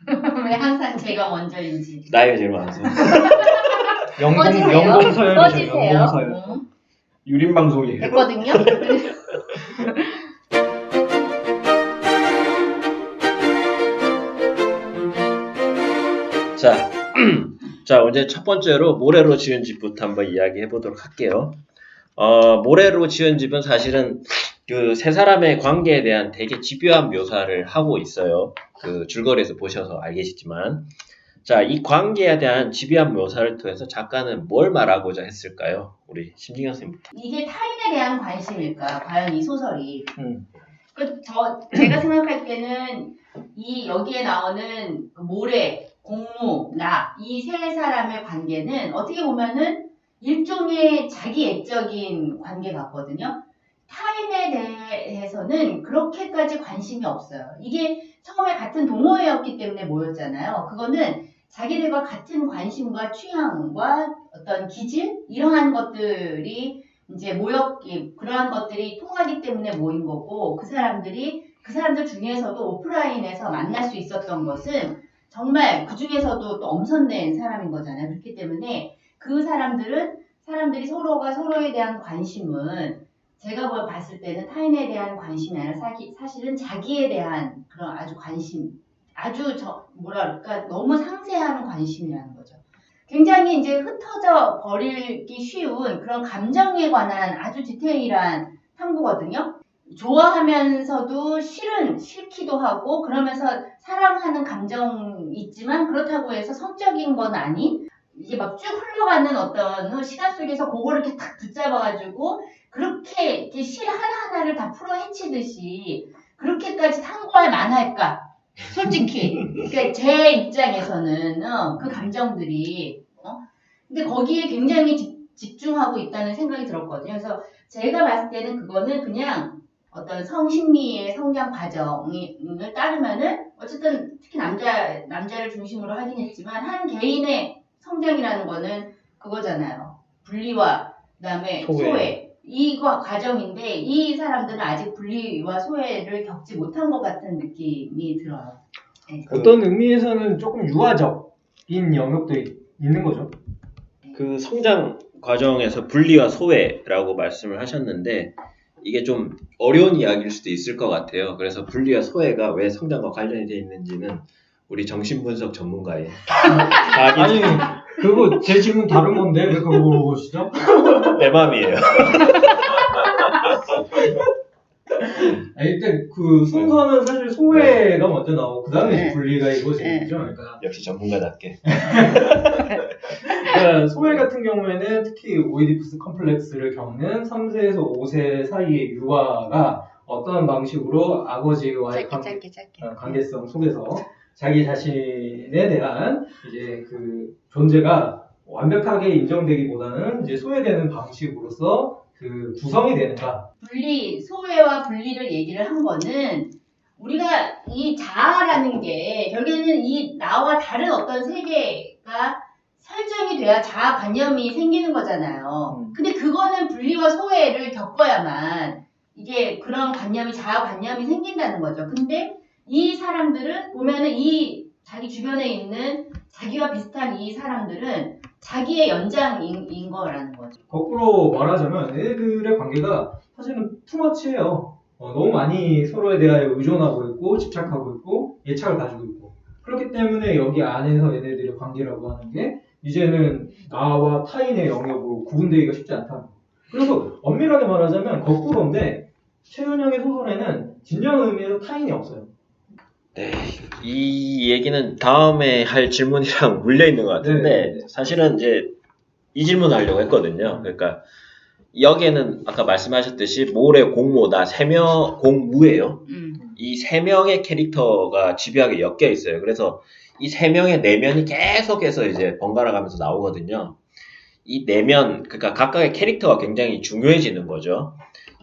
왜 항상 제가 먼저인지. 나이가 제일 많아서. 꺼지세요. 연공서열이죠. 꺼지세요. 연공서열. 유림 방송이에요. 됐거든요. 자, 자, 이제 첫 번째로 모래로 지은 집부터 한번 이야기해 보도록 할게요. 모래로 지은 집은 사실은 그 세 사람의 관계에 대한 되게 집요한 묘사를 하고 있어요. 그 줄거리에서 보셔서 알겠지만. 자, 이 관계에 대한 집요한 묘사를 통해서 작가는 뭘 말하고자 했을까요? 우리 심진경 선생님부터. 이게 타인에 대한 관심일까? 과연 이 소설이. 제가 생각할 때는 여기에 나오는 모래, 공무, 나, 이 세 사람의 관계는 어떻게 보면은 일종의 자기 애적인 관계 같거든요. 타인에 대해서는 그렇게까지 관심이 없어요. 이게 처음에 같은 동호회였기 때문에 모였잖아요. 그거는 자기들과 같은 관심과 취향과 어떤 기질? 이러한 것들이 이제 그러한 것들이 통하기 때문에 모인 거고, 그 사람들 중에서도 오프라인에서 만날 수 있었던 것은 정말 그 중에서도 또 엄선된 사람인 거잖아요. 그렇기 때문에 그 사람들이 서로가 서로에 대한 관심은 제가 봤을 때는 타인에 대한 관심이 아니라 사실은 자기에 대한 그런 아주 관심, 너무 상세한 관심이라는 거죠. 굉장히 이제 흩어져 버리기 쉬운 그런 감정에 관한 아주 디테일한 탐구거든요. 좋아하면서도 싫기도 하고, 그러면서 사랑하는 감정이 있지만 그렇다고 해서 성적인 건 아닌, 이게 막 쭉 흘러가는 어떤 시간 속에서 그거를 이렇게 탁 붙잡아가지고 그렇게 실 하나하나를 다 풀어 헤치듯이 그렇게까지 탐구할 만할까? 솔직히. 그러니까 제 입장에서는 그 감정들이 근데 거기에 굉장히 집중하고 있다는 생각이 들었거든요. 그래서 제가 봤을 때는 그거는 그냥 어떤 성심리의 성장 과정을 따르면은 어쨌든 특히 남자를 중심으로 하긴 했지만 한 개인의 성장이라는 거는 그거잖아요. 분리와 그다음에 소외. 이거 과정인데 이 사람들은 아직 분리와 소외를 겪지 못한 것 같은 느낌이 들어요. 네. 어떤 의미에서는 조금 유아적인 영역도 있는 거죠. 그 성장 과정에서 분리와 소외라고 말씀을 하셨는데 이게 좀 어려운 이야기일 수도 있을 것 같아요. 그래서 분리와 소외가 왜 성장과 관련이 되어 있는지는 우리 정신분석 전문가의 아니 그거 제 질문 다른 건데 왜 그거 물어보시죠? 내 맘이에요. 일단 그 순서는 사실 소외가 먼저 나오고 그 다음에 분리가 이루어지죠. 그러니까 역시 전문가답게. 그러니까 소외 같은 경우에는 특히 오이디푸스 컴플렉스를 겪는 3세에서 5세 사이의 유아가 어떤 방식으로 아버지와의 관계성 속에서 자기 자신에 대한 이제 그 존재가 완벽하게 인정되기보다는 이제 소외되는 방식으로서 그 구성이 되는가. 소외와 분리를 얘기를 한 거는 우리가 이 자아라는 게 결국에는 이 나와 다른 어떤 세계가 설정이 돼야 자아관념이 생기는 거잖아요. 근데 그거는 분리와 소외를 겪어야만 이게 그런 자아관념이 생긴다는 거죠. 근데 이 사람들은 보면은 이 자기 주변에 있는 자기와 비슷한 이 사람들은 자기의 연장인 거라는 거죠. 거꾸로 말하자면 얘네들의 관계가 사실은 투머치예요. 너무 많이 서로에 대하여 의존하고 있고 집착하고 있고 애착을 가지고 있고 그렇기 때문에 여기 안에서 얘네들의 관계라고 하는 게 이제는 나와 타인의 영역으로 구분되기가 쉽지 않다는 거. 그래서 엄밀하게 말하자면 거꾸로인데 최은영의 소설에는 진정한 의미에서 타인이 없어요. 네, 이 얘기는 다음에 할 질문이랑 물려 있는 것 같은데 사실은 이제 이 질문을 하려고 했거든요. 그러니까 여기에는 아까 말씀하셨듯이 모래, 공모, 나 3명 공무예요. 이 3명의 캐릭터가 집요하게 엮여 있어요. 그래서 이 3명의 내면이 계속해서 이제 번갈아 가면서 나오거든요. 이 내면, 그러니까 각각의 캐릭터가 굉장히 중요해지는 거죠.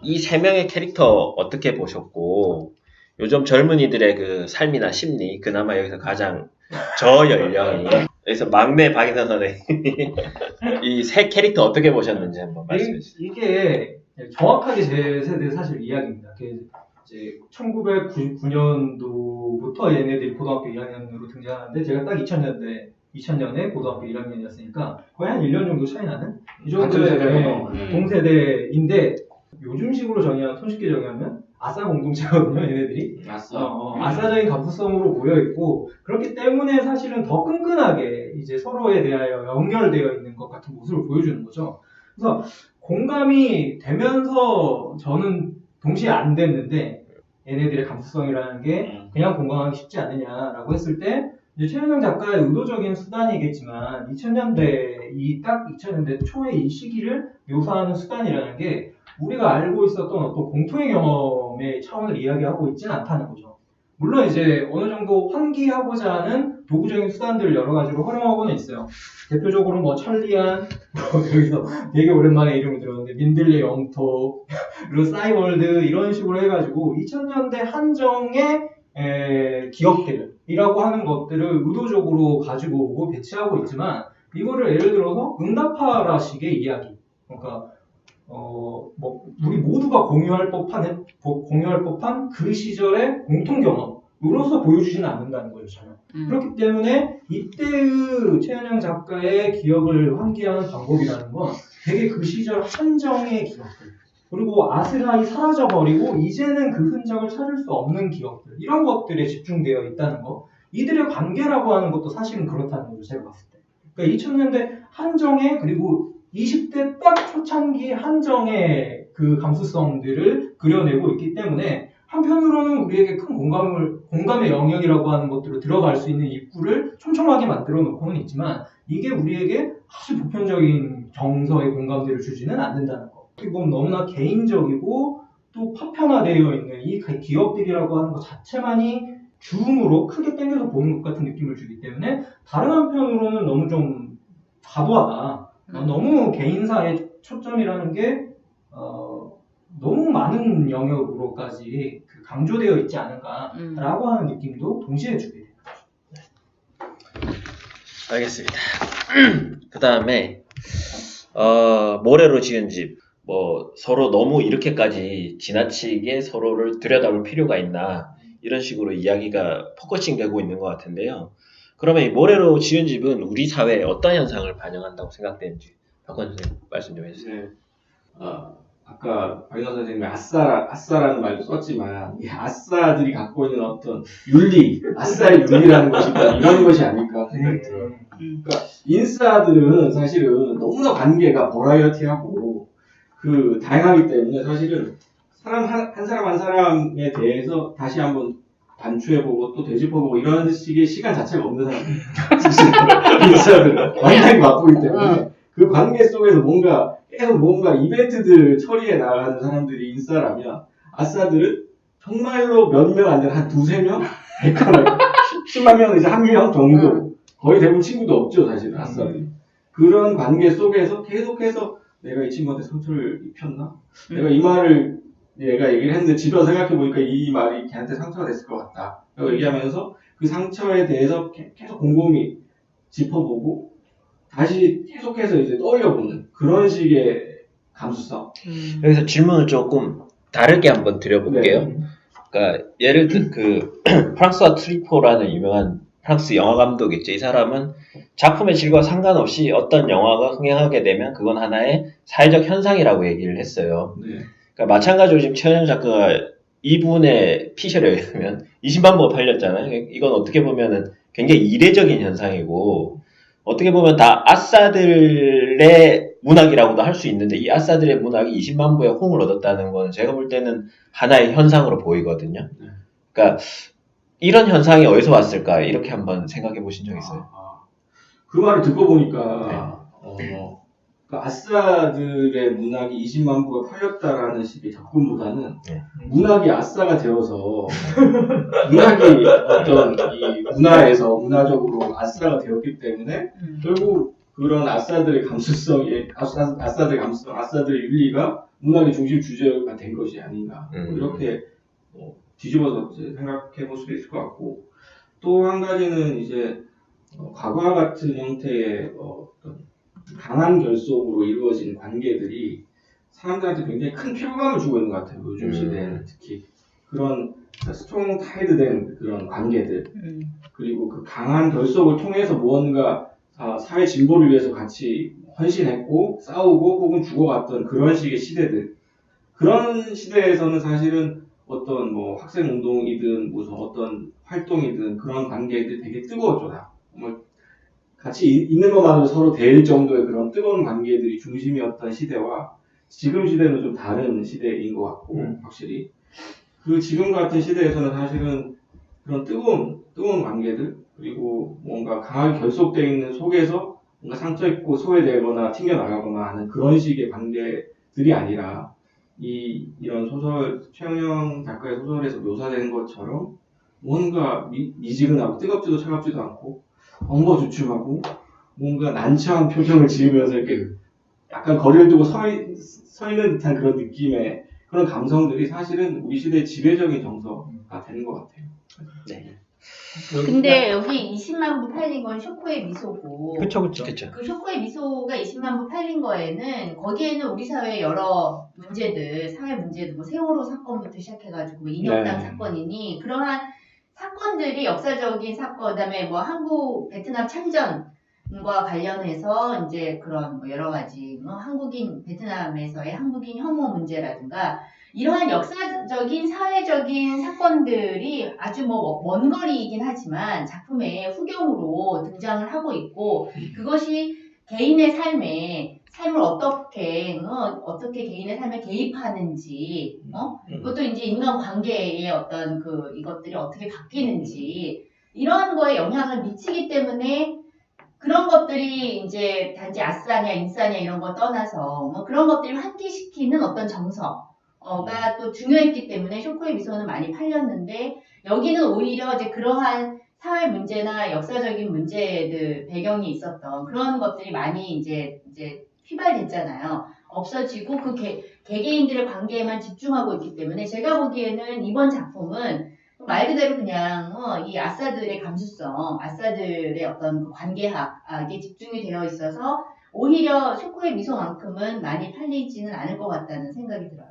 이 3명의 캐릭터 어떻게 보셨고 요즘 젊은이들의 그 삶이나 심리, 그나마 여기서 가장 저연령이 여기서 막내 박인선 선생님이 이 세 캐릭터 어떻게 보셨는지 한번 말씀해 주세요. 이게 정확하게 제 세대 사실 이야기입니다. 이제 1999년도부터 얘네들이 고등학교 1학년으로 등장하는데 제가 딱 2000년에 고등학교 1학년이었으니까 거의 한 1년 정도 차이 나는 이 정도의 동세대인데 요즘식으로 정의하면 손쉽게 정의하면 아싸 공동체거든요, 얘네들이. 아싸적인 감수성으로 모여있고, 그렇기 때문에 사실은 더 끈끈하게 이제 서로에 대하여 연결되어 있는 것 같은 모습을 보여주는 거죠. 그래서 공감이 되면서 저는 동시에 안 됐는데, 얘네들의 감수성이라는 게 그냥 공감하기 쉽지 않느냐라고 했을 때, 이제 최은영 작가의 의도적인 수단이겠지만, 2000년대 초의 이 시기를 묘사하는 수단이라는 게, 우리가 알고 있었던 어떤 공통의 경험의 차원을 이야기하고 있지는 않다는 거죠. 물론 이제 어느 정도 환기하고자 하는 도구적인 수단들을 여러 가지로 활용하고는 있어요. 대표적으로 뭐 천리안, 여기서 되게 오랜만에 이름을 들었는데 민들레 영토, 그리고 싸이월드 이런 식으로 해가지고 2000년대 한정의 기억들이라고 하는 것들을 의도적으로 가지고 오고 배치하고 있지만 이거를 예를 들어서 응답하라식의 이야기, 그러니까 뭐 우리 모두가 공유할 법한 그 시절의 공통 경험으로서 보여주지는 않는다는 거예요, 전혀. 그렇기 때문에 이때의 최은영 작가의 기억을 환기하는 방법이라는 건 되게 그 시절 한정의 기억들, 그리고 아스라이 사라져버리고 이제는 그 흔적을 찾을 수 없는 기억들, 이런 것들에 집중되어 있다는 거. 이들의 관계라고 하는 것도 사실은 그렇다는 거죠, 제가 봤을 때. 그러니까 2000년대 한정의, 그리고 20대 딱 초창기 한정의 그 감수성들을 그려내고 있기 때문에 한편으로는 우리에게 큰 공감의 영역이라고 하는 것들을 들어갈 수 있는 입구를 촘촘하게 만들어 놓고는 있지만 이게 우리에게 아주 보편적인 정서의 공감대를 주지는 않는다는 거. 어떻게 보면 너무나 개인적이고 또 파편화되어 있는 이 기업들이라고 하는 것 자체만이 주음으로 크게 당겨서 보는 것 같은 느낌을 주기 때문에 다른 한편으로는 너무 좀 과도하다. 너무 개인사의 초점이라는 게 너무 많은 영역으로까지 강조되어 있지 않은가라고 하는 느낌도 동시에 주게 됩니다. 알겠습니다. 그 다음에 모래로 지은 집, 뭐 서로 너무 이렇게까지 지나치게 서로를 들여다볼 필요가 있나 이런 식으로 이야기가 포커싱 되고 있는 것 같은데요. 그러면 이 모래로 지은 집은 우리 사회에 어떤 현상을 반영한다고 생각되는지 박원 선생님 말씀 좀 해주세요. 네. 아까 박인호 선생님이 아싸라는 말도 썼지만 이 아싸들이 갖고 있는 어떤 윤리, 아싸의 윤리라는 것이 이런 것이 아닐까 생각이 들어요. 그러니까 인싸들은 사실은 너무나 관계가 버라이어티하고 그 다양하기 때문에 사실은 사람 한 사람 한 사람에 대해서 다시 한번 반추해보고 또 되짚어보고 이런 식의 시간 자체가 없는 사람들. 인싸들은 완전히 바쁘기 때문에 그 관계 속에서 계속 뭔가 이벤트들 처리해 나가는 사람들이 인싸라면 아싸들은 정말로 몇 명 안 되는 한 두세 명? 10만 명은 이제 한 명 정도. 거의 대부분 친구도 없죠, 사실 아싸들은. 그런 관계 속에서 계속해서 내가 이 친구한테 상처를 입혔나? 내가 이 말을 얘가 얘기를 했는데 집에 와서 생각해보니까 이 말이 걔한테 상처가 됐을 것 같다. 라고 얘기하면서 그 상처에 대해서 계속 곰곰이 짚어보고 다시 계속해서 이제 떠올려보는 그런 식의 감수성. 여기서 질문을 조금 다르게 한번 드려볼게요. 네. 그러니까 예를 들 프랑스와 트리포라는 유명한 프랑스 영화 감독 있죠. 이 사람은 작품의 질과 상관없이 어떤 영화가 흥행하게 되면 그건 하나의 사회적 현상이라고 얘기를 했어요. 네. 그러니까 마찬가지로 지금 최은영 작가가 이분의 피셜에 의하면 20만 부가 팔렸잖아요. 이건 어떻게 보면은 굉장히 이례적인 현상이고 어떻게 보면 다 아싸들의 문학이라고도 할 수 있는데 이 아싸들의 문학이 20만 부의 호응을 얻었다는 건 제가 볼 때는 하나의 현상으로 보이거든요. 그러니까 이런 현상이 어디서 왔을까 이렇게 한번 생각해 보신 적 있어요? 그 말을 듣고 보니까 그 아싸들의 문학이 20만 부가 팔렸다라는 식의 접근보다는 문학이 아싸가 되어서 문학이 어떤 이 문화에서 문화적으로 아싸가 되었기 때문에 결국 그런 아싸들의 감수성이 아싸들의 감수성, 아싸들의 윤리가 문학의 중심 주제가 된 것이 아닌가 이렇게 뒤집어서 생각해 볼 수도 있을 것 같고 또 한 가지는 이제 과거와 같은 형태의 어떤 강한 결속으로 이루어진 관계들이 사람들한테 굉장히 큰 피로감을 주고 있는 것 같아요. 요즘 시대에는 특히 그런 스트롱 타이드된 그런 관계들 그리고 그 강한 결속을 통해서 무언가 사회 진보를 위해서 같이 헌신했고 싸우고 혹은 죽어갔던 그런 식의 시대들 그런 시대에서는 사실은 어떤 뭐 학생 운동이든 무슨 어떤 활동이든 그런 관계들이 되게 뜨거웠죠. 다. 뭐 같이 있는 것만으로 서로 대일 정도의 그런 뜨거운 관계들이 중심이었던 시대와 지금 시대는 좀 다른 시대인 것 같고 확실히 그 지금 같은 시대에서는 사실은 그런 뜨거운 관계들 그리고 뭔가 강하게 결속되어 있는 속에서 뭔가 상처 입고 소외되거나 튕겨나가거나 하는 그런 식의 관계들이 아니라 이런 소설 최영영 작가의 소설에서 묘사된 것처럼 뭔가 미지근하고 뜨겁지도 차갑지도 않고 엉거주춤하고 뭔가 난처한 표정을 지으면서 이렇게 약간 거리를 두고 서 있는 듯한 그런 느낌의 그런 감성들이 사실은 우리 시대의 지배적인 정서가 되는 것 같아요. 네. 근데 여기 20만 부 팔린 건 쇼코의 미소고 그쵸. 그 쇼코의 미소가 20만 부 팔린 거에는 거기에는 우리 사회의 여러 문제들, 사회 문제들, 뭐 세월호 사건부터 시작해가지고 뭐 인혁당 네. 사건이니 그러한 사건들이 역사적인 사건, 그다음에 뭐 한국 베트남 참전과 관련해서 이제 그런 뭐 여러 가지 뭐 한국인 베트남에서의 한국인 혐오 문제라든가 이러한 역사적인 사회적인 사건들이 아주 뭐 먼 거리이긴 하지만 작품의 후경으로 등장을 하고 있고 그것이 개인의 삶을 어떻게 개인의 삶에 개입하는지 그것도 이제 인간관계의 어떤 이것들이 어떻게 바뀌는지 이러한 거에 영향을 미치기 때문에 그런 것들이 이제 단지 아싸냐 인싸냐 이런 거 떠나서 뭐 그런 것들을 환기시키는 어떤 정서가 또 중요했기 때문에 쇼코의 미소는 많이 팔렸는데 여기는 오히려 이제 그러한 사회 문제나 역사적인 문제들 배경이 있었던 그런 것들이 많이 이제 휘발됐잖아요. 없어지고 그 개개인들의 관계에만 집중하고 있기 때문에 제가 보기에는 이번 작품은 말 그대로 그냥 이 아싸들의 감수성, 아싸들의 어떤 그 관계학에 집중이 되어 있어서 오히려 쇼코의 미소만큼은 많이 팔리지는 않을 것 같다는 생각이 들어요.